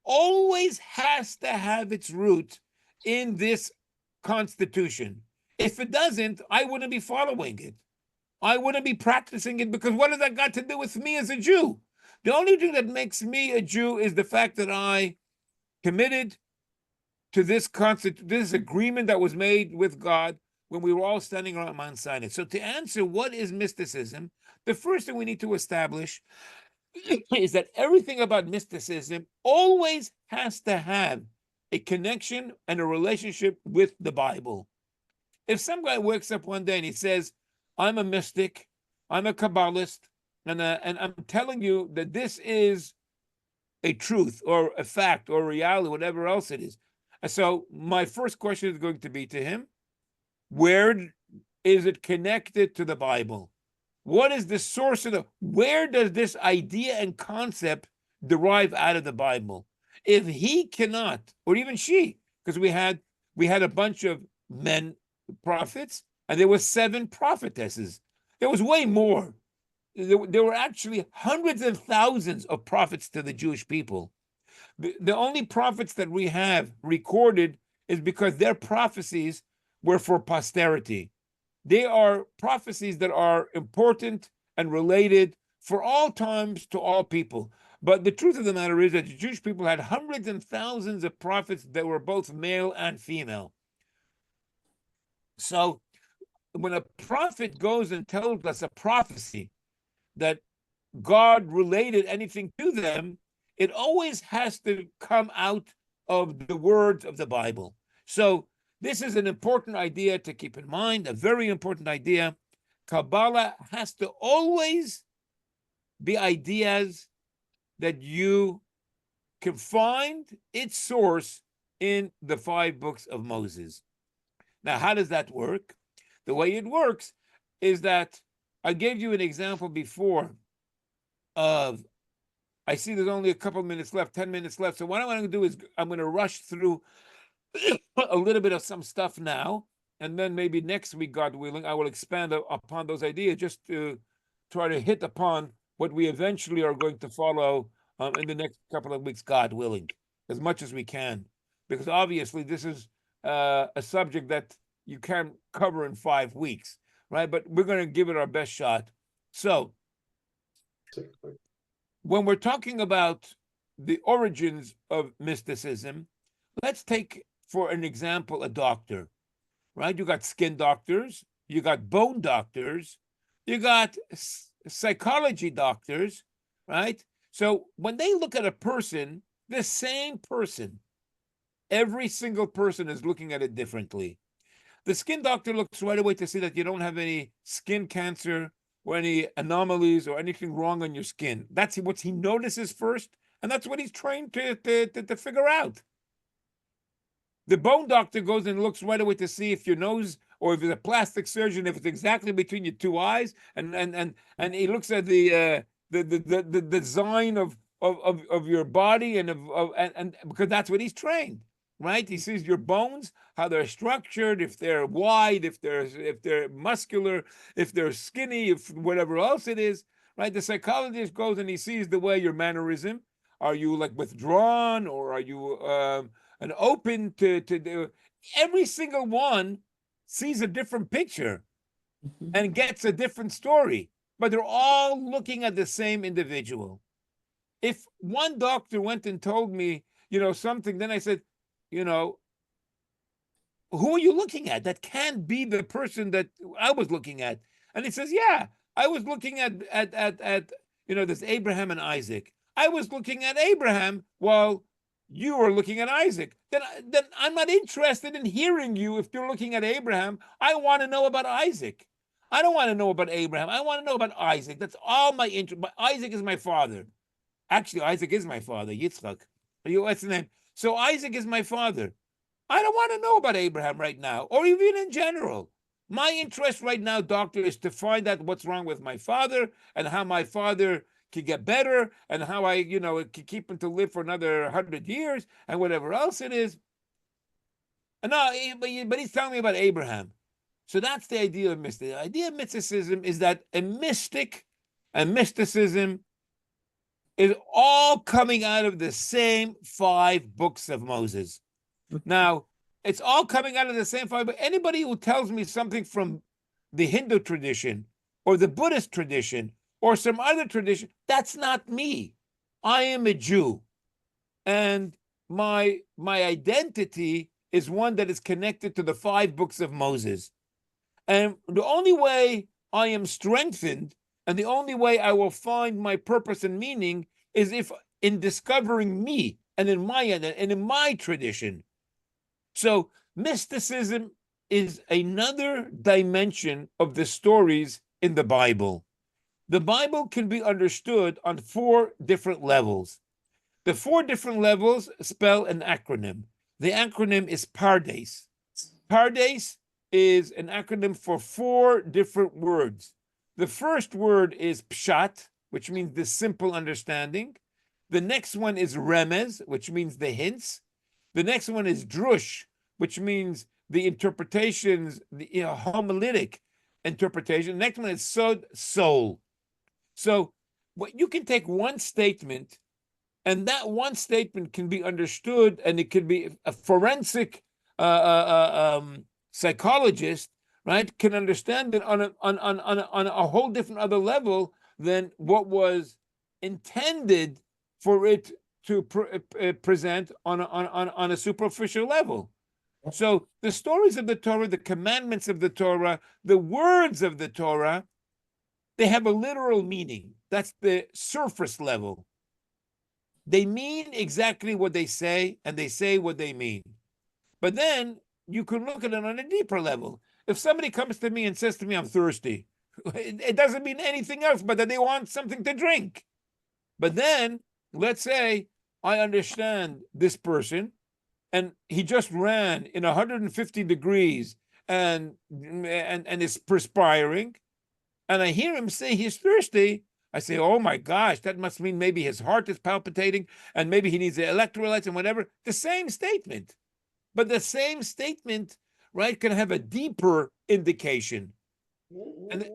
S1: always has to have its root in this constitution. If it doesn't, I wouldn't be following it. I wouldn't be practicing it, because what has that got to do with me as a Jew? The only thing that makes me a Jew is the fact that I committed to this agreement that was made with God when we were all standing around Mount Sinai. So to answer what is mysticism, the first thing we need to establish is that everything about mysticism always has to have a connection and a relationship with the Bible. If some guy wakes up one day and he says, I'm a mystic, I'm a Kabbalist, and I'm telling you that this is a truth or a fact or reality, whatever else it is. So my first question is going to be to him, where is it connected to the Bible? What is the source of where does this idea and concept derive out of the Bible? If he cannot, or even she, because we had a bunch of men prophets, and there were 7 prophetesses. There was way more. There were actually hundreds of thousands of prophets to the Jewish people. The only prophets that we have recorded is because their prophecies were for posterity. They are prophecies that are important and related for all times to all people. But the truth of the matter is that the Jewish people had hundreds and thousands of prophets that were both male and female. So when a prophet goes and tells us a prophecy that God related anything to them, it always has to come out of the words of the Bible. So this is an important idea to keep in mind, a very important idea. Kabbalah has to always be ideas that you can find its source in the 5 books of Moses. Now, how does that work? The way it works is that I gave you an example before of, I see there's only a couple minutes left, 10 minutes left. So what I'm going to do is I'm going to rush through a little bit of some stuff now, and then maybe next week, God willing, I will expand upon those ideas just to try to hit upon what we eventually are going to follow in the next couple of weeks, God willing, as much as we can, because obviously this is a subject that you can't cover in 5 weeks, right? But we're going to give it our best shot. So when we're talking about the origins of mysticism, let's take, for an example, a doctor, right? You got skin doctors, you got bone doctors, you got psychology doctors, right? So when they look at a person, the same person, every single person is looking at it differently. The skin doctor looks right away to see that you don't have any skin cancer or any anomalies or anything wrong on your skin. That's what he notices first, and that's what he's trained to figure out. The bone doctor goes and looks right away to see if your nose, or if it's a plastic surgeon, if it's exactly between your 2 eyes, and he looks at the design of your body and because that's what he's trained, right? He sees your bones, how they're structured, if they're wide, if they're muscular, if they're skinny, if whatever else it is, right? The psychologist goes and he sees the way your mannerism. Are you like withdrawn, or are you an open to the? Every single one sees a different picture and gets a different story, but they're all looking at the same individual. If one doctor went and told me, something, then I said, who are you looking at? That can't be the person that I was looking at. And he says, yeah, I was looking at this Abraham and Isaac. I was looking at Abraham while you were looking at Isaac. Then I'm not interested in hearing you if you're looking at Abraham. I want to know about Isaac. I don't want to know about Abraham. I want to know about Isaac. That's all my interest. Isaac is my father. Actually, Isaac is my father, Yitzchak. What's the name? So Isaac is my father. I don't want to know about Abraham right now, or even in general. My interest right now, doctor, is to find out what's wrong with my father and how my father can get better and how I, can keep him to live for another 100 years and whatever else it is. And no, but he's telling me about Abraham. So that's the idea of mysticism. The idea of mysticism is that a mystic and mysticism is all coming out of the same 5 books of Moses. Now, it's all coming out of the same 5, but anybody who tells me something from the Hindu tradition or the Buddhist tradition or some other tradition, that's not me. I am a Jew. And my identity is one that is connected to the 5 books of Moses. And the only way I am strengthened and the only way I will find my purpose and meaning is if in discovering me and in my tradition. So mysticism is another dimension of the stories in the Bible. The Bible can be understood on 4 different levels. The 4 different levels spell an acronym. The acronym is Pardes. Pardes is an acronym for 4 different words. The first word is Pshat, which means the simple understanding. The next one is Remez, which means the hints. The next one is Drush, which means the interpretations, the homiletic interpretation. The next one is Sod, soul. So what you can take one statement, and that one statement can be understood, and it could be a forensic psychologist, right, can understand it on a whole different other level than what was intended for it to present on a superficial level. So the stories of the Torah, the commandments of the Torah, the words of the Torah, they have a literal meaning. That's the surface level. They mean exactly what they say, and they say what they mean. But then you can look at it on a deeper level. If somebody comes to me and says to me, I'm thirsty, it doesn't mean anything else but that they want something to drink. But then, let's say I understand this person, and he just ran in 150 degrees and is perspiring, and I hear him say he's thirsty. I say, oh my gosh, that must mean maybe his heart is palpitating and maybe he needs the electrolytes and whatever. The same statement. But the same statement, right, can have a deeper indication. And,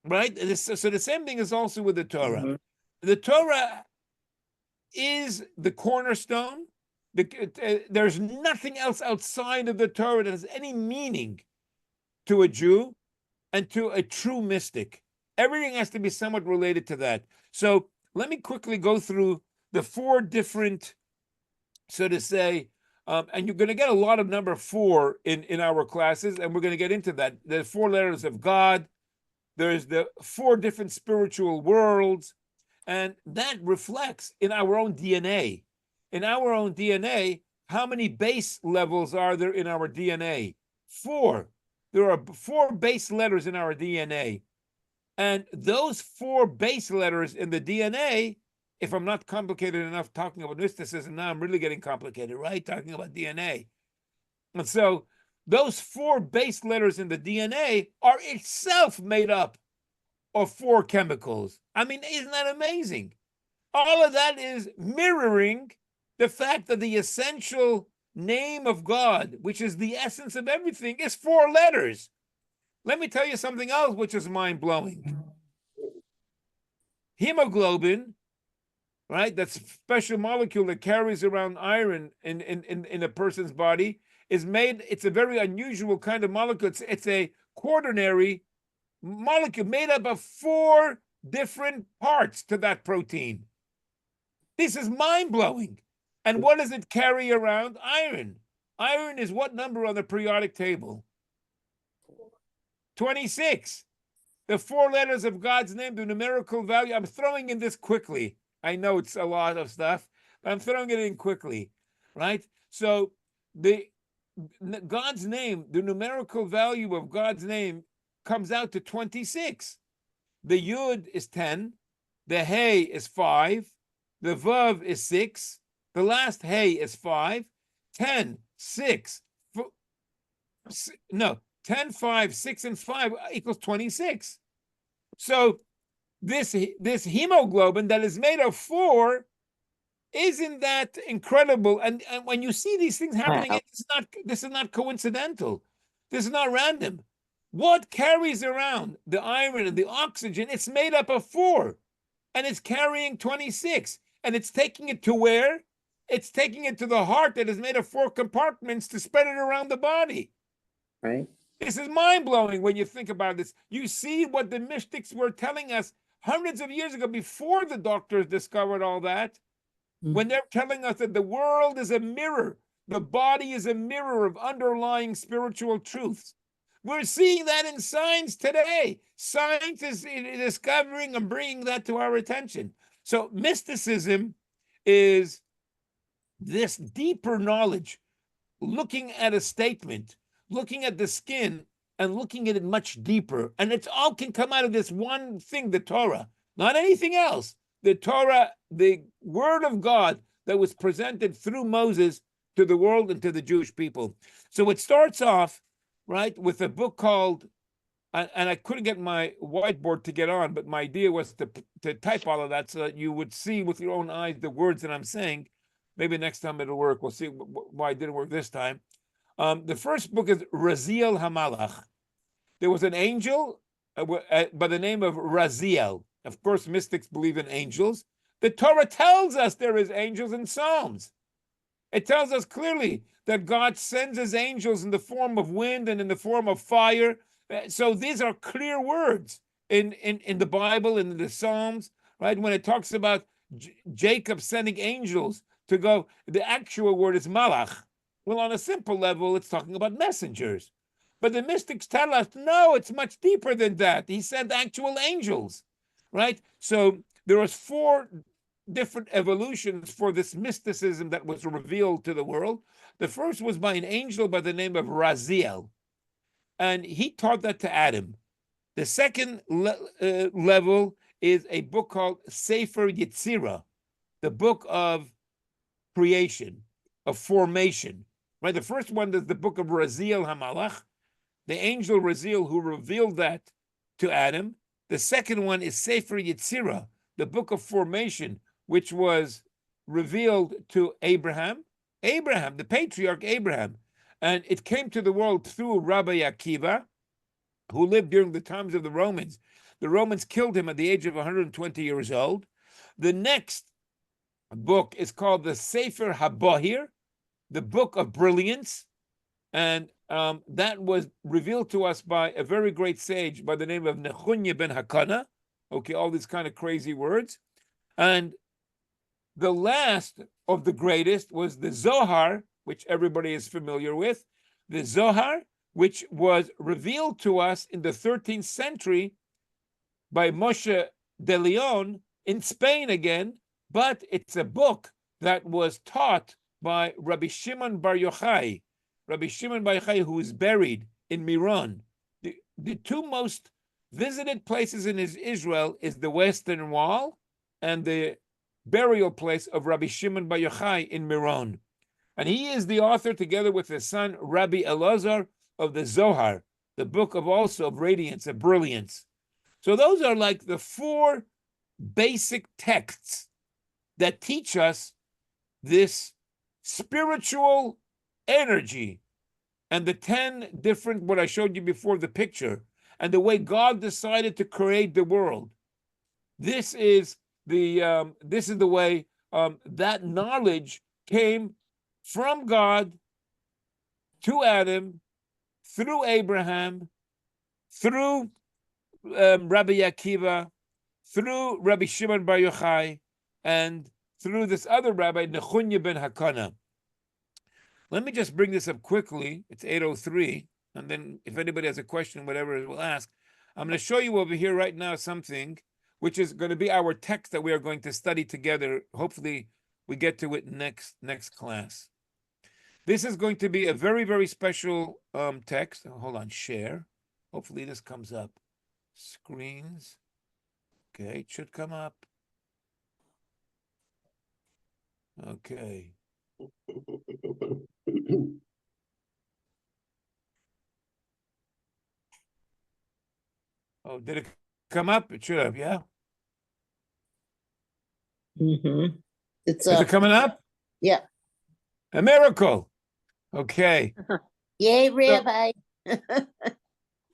S1: right? So the same thing is also with the Torah. Mm-hmm. The Torah is the cornerstone. There's nothing else outside of the Torah that has any meaning to a Jew and to a true mystic. Everything has to be somewhat related to that. So let me quickly go through the 4 different, so to say, and you're going to get a lot of number 4 in our classes, and we're going to get into that. The 4 letters of God. There's the 4 different spiritual worlds, and that reflects in our own DNA. In our own DNA, how many base levels are there in our DNA? 4. There are 4 base letters in our DNA. And those 4 base letters in the DNA, if I'm not complicated enough talking about mysticism, now I'm really getting complicated, right? Talking about DNA. And so those 4 base letters in the DNA are itself made up of 4 chemicals. I mean, isn't that amazing? All of that is mirroring the fact that the essential name of God, which is the essence of everything, is 4 letters. Let me tell you something else which is mind-blowing. Hemoglobin right? That special molecule that carries around iron in a person's body is made. It's a very unusual kind of molecule. It's a quaternary molecule made up of 4 different parts to that protein. This is mind-blowing. And what does it carry around? Iron. Iron is what number on the periodic table? 26. The 4 letters of God's name, the numerical value. I'm throwing in this quickly. I know it's a lot of stuff, but I'm throwing it in quickly, right? So God's name, the numerical value of God's name comes out to 26. The Yud is 10, the Hey is 5, the Vav is 6, the last Hey is 5, 10, 6, 10, 5, 6, and 5 equals 26. So this hemoglobin that is made of 4, isn't that incredible? And when you see these things happening,
S2: Wow.
S1: this is not coincidental. This is not random. What carries around the iron and the oxygen? It's made up of 4, and it's carrying 26. And it's taking it to where? It's taking it to the heart that is made of 4 compartments to spread it around the body.
S2: Right.
S1: This is mind-blowing when you think about this. You see what the mystics were telling us hundreds of years ago before the doctors discovered all that, when they're telling us that the world is a mirror, the body is a mirror of underlying spiritual truths. We're seeing that in science today. Science is discovering and bringing that to our attention. So mysticism is this deeper knowledge, looking at a statement, looking at the skin, and looking at it much deeper. And it all can come out of this one thing, the Torah, not anything else. The Torah, the word of God that was presented through Moses to the world and to the Jewish people. So it starts off, right, with a book called, and I couldn't get my whiteboard to get on, but my idea was to type all of that so that you would see with your own eyes the words that I'm saying. Maybe next time it'll work. We'll see why it didn't work this time. The first book is Raziel HaMalach. There was an angel by the name of Raziel. Of course, mystics believe in angels. The Torah tells us there is angels in Psalms. It tells us clearly that God sends his angels in the form of wind and in the form of fire. So these are clear words in the Bible and in the Psalms, right? When it talks about Jacob sending angels to go, the actual word is malach. Well, on a simple level, it's talking about messengers. But the mystics tell us, no, it's much deeper than that. He sent actual angels, right? So there was 4 different evolutions for this mysticism that was revealed to the world. The first was by an angel by the name of Raziel, and he taught that to Adam. The second level is a book called Sefer Yetzirah, the book of creation, of formation. Right, the first one is the book of Raziel HaMalach, the angel Raziel who revealed that to Adam. The second one is Sefer Yetzirah, the book of formation, which was revealed to Abraham, the patriarch Abraham. And it came to the world through Rabbi Akiva, who lived during the times of the Romans. The Romans killed him at the age of 120 years old. The next book is called the Sefer Habahir, the book of brilliance. And that was revealed to us by a very great sage by the name of Nechunya ben Hakana. Okay, all these kind of crazy words. And the last of the greatest was the Zohar, which everybody is familiar with. The Zohar, which was revealed to us in the 13th century by Moshe de Leon in Spain again, but it's a book that was taught by Rabbi Shimon Bar Yochai. Rabbi Shimon Bar Yochai, who is buried in Miron. The 2 most visited places in Israel is the Western Wall and the burial place of Rabbi Shimon Bar Yochai in Miron. And he is the author, together with his son, Rabbi Elazar, of the Zohar, the book of also of Radiance, of brilliance. So those are like the 4 basic texts that teach us this spiritual energy and the 10 different, what I showed you before, the picture, and the way God decided to create the world. This is this is the way that knowledge came from God to Adam, through Abraham, through Rabbi Akiva, through Rabbi Shimon Bar Yochai, and through this other rabbi, Nechunya ben Hakana. Let me just bring this up quickly. It's 8:03, and then if anybody has a question, whatever, we'll ask. I'm going to show you over here right now something which is going to be our text that we are going to study together. Hopefully, we get to it next class. This is going to be a very, very special text. Hold on, share. Hopefully, this comes up. Screens. Okay, it should come up. Okay. Oh, did it come up? It should have, yeah.
S2: It's
S1: Is it coming up?
S2: Yeah.
S1: A miracle. Okay.
S2: Yay, Rabbi.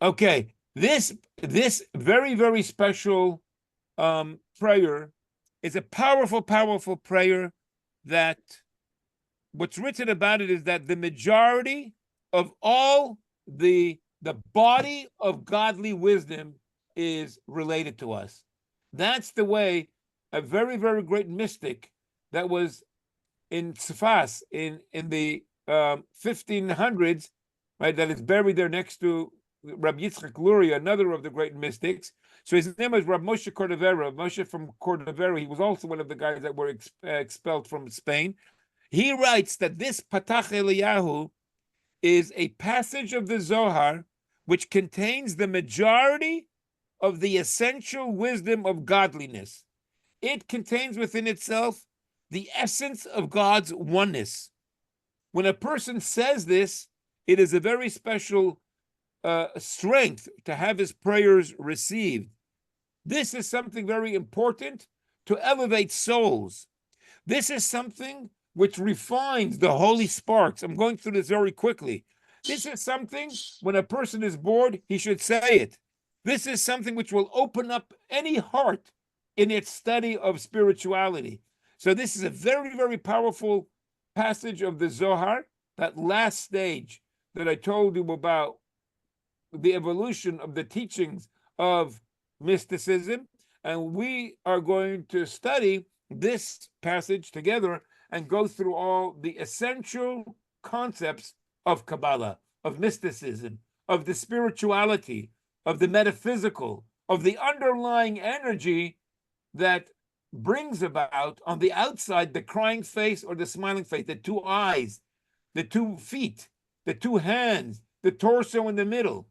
S1: Okay. This very, very special prayer is a powerful, powerful prayer that what's written about it is that the majority of all the body of godly wisdom is related to us. That's the way a very, very great mystic that was in Tzfas in the 1500s, right, that is buried there next to Rabbi Yitzchak Luria, another of the great mystics. So his name is Rabbi Moshe Cordevoro, Moshe from Cordevoro. He was also one of the guys that were expelled from Spain. He writes that this Patach Eliyahu is a passage of the Zohar which contains the majority of the essential wisdom of godliness. It contains within itself the essence of God's oneness. When a person says this, it is a very special strength to have his prayers received. This is something very important to elevate souls. This is something which refines the holy sparks. I'm going through this very quickly. This is something, when a person is bored, he should say it. This is something which will open up any heart in its study of spirituality. So this is a very, very powerful passage of the Zohar, that last stage that I told you about, the evolution of the teachings of mysticism. And we are going to study this passage together and go through all the essential concepts of Kabbalah, of mysticism, of the spirituality, of the metaphysical, of the underlying energy that brings about on the outside the crying face or the smiling face, the two eyes, the 2 feet, the 2 hands, the torso in the middle,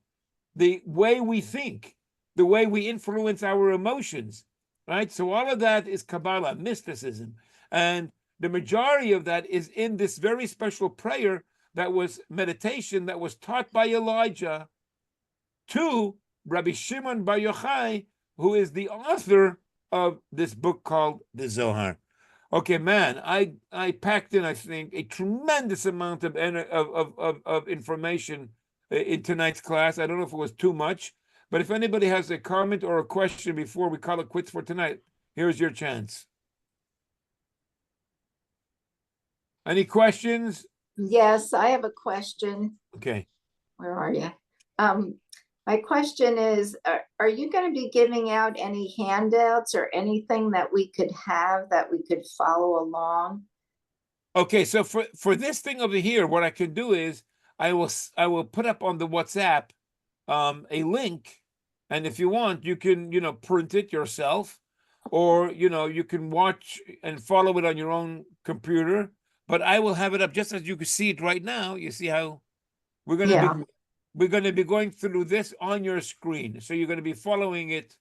S1: the way we think, the way we influence our emotions, right? So all of that is Kabbalah, mysticism. And the majority of that is in this very special prayer that was meditation that was taught by Elijah to Rabbi Shimon Bar Yochai, who is the author of this book called the Zohar. Okay, man, I packed in, I think, a tremendous amount of information in tonight's class. I don't know if it was too much, but if anybody has a comment or a question before we call it quits for tonight, here's your chance. Any questions?
S4: Yes, I have a question.
S1: Okay.
S4: Where are you? My question is, are you going to be giving out any handouts or anything that we could have that we could follow along?
S1: Okay, so for this thing over here, what I can do is I will put up on the WhatsApp a link, and if you want, you can print it yourself, or you can watch and follow it on your own computer. But I will have it up just as you can see it right now. You see how we're going to be going through this on your screen, so you're going to be following it,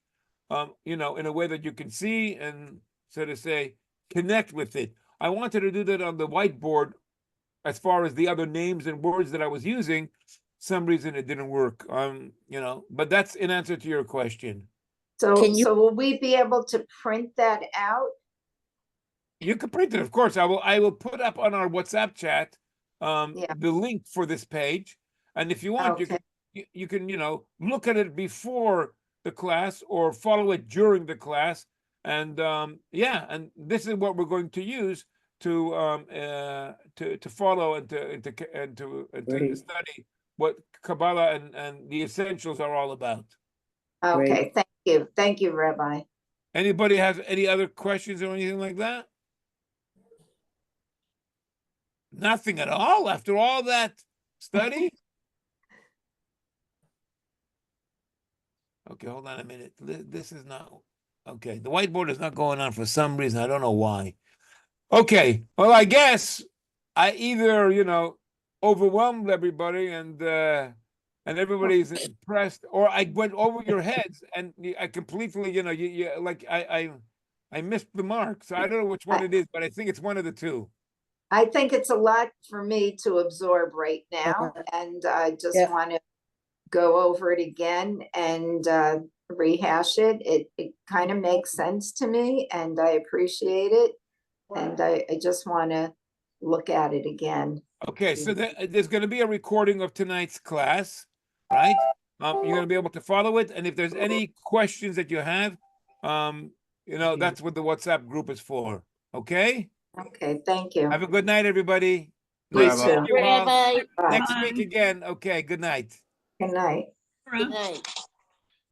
S1: in a way that you can see and, so to say, connect with it. I wanted to do that on the whiteboard as far as the other names and words that I was using. Some reason it didn't work, but that's in answer to your question.
S4: So,
S2: Can you-
S4: so will we be able to print that out?
S1: You can print it, of course. I will put up on our WhatsApp chat the link for this page, and if you want,
S4: Okay.
S1: you can look at it before the class or follow it during the class. And yeah, and this is what we're going to use to follow and to
S6: Great.
S1: study what Kabbalah and the essentials are all about.
S4: Okay, thank you, Rabbi.
S1: Anybody have any other questions or anything like that? Nothing at all after all that study? Okay, hold on a minute. This is not okay. The whiteboard is not going on for some reason. I don't know why. Okay, well, I guess I either, overwhelmed everybody and everybody's impressed, or I went over your heads and I completely, I missed the mark. So I don't know which one it is, but I think it's one of the two.
S4: I think it's a lot for me to absorb right now, and I just
S6: Yeah.
S4: want to go over it again and rehash it. It kind of makes sense to me, and I appreciate it. And I just want to look at it again.
S1: Okay, so there's going to be a recording of tonight's class, right? You're going to be able to follow it, and if there's any questions that you have, that's what the WhatsApp group is for. Okay.
S4: Okay, thank you.
S1: Have a good night, everybody.
S4: You
S1: Nice seeing
S4: too.
S1: you all.
S2: Rabbi,
S4: Bye.
S1: Next week again. Okay. Good night.
S4: Good night.
S2: good night.